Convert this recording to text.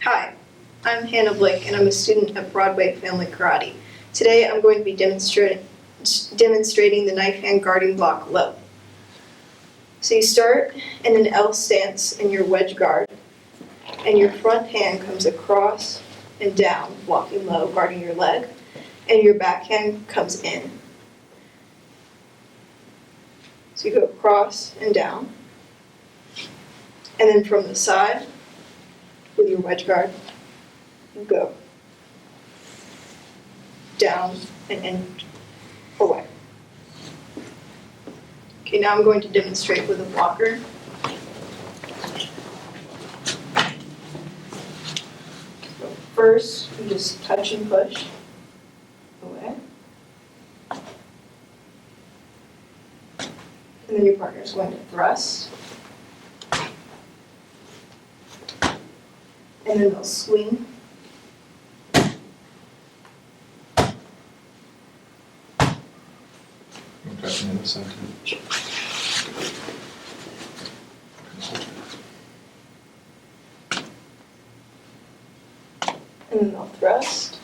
Hi, I'm Hannah Blake and I'm a student at Broadway Family Karate. Today I'm going to be demonstrating the Knifehand Guarding Block Low. So you start in an L stance in your wedge guard, and your front hand comes across and down, walking low, guarding your leg, and your back hand comes in. So you go across and down, and then from the side, with your wedge guard, you go down and in, away. Okay, now I'm going to demonstrate with a blocker. So first, you just touch and push away. And then your partner is going to thrust. And then they'll swing. Touching in the center. And then they'll thrust.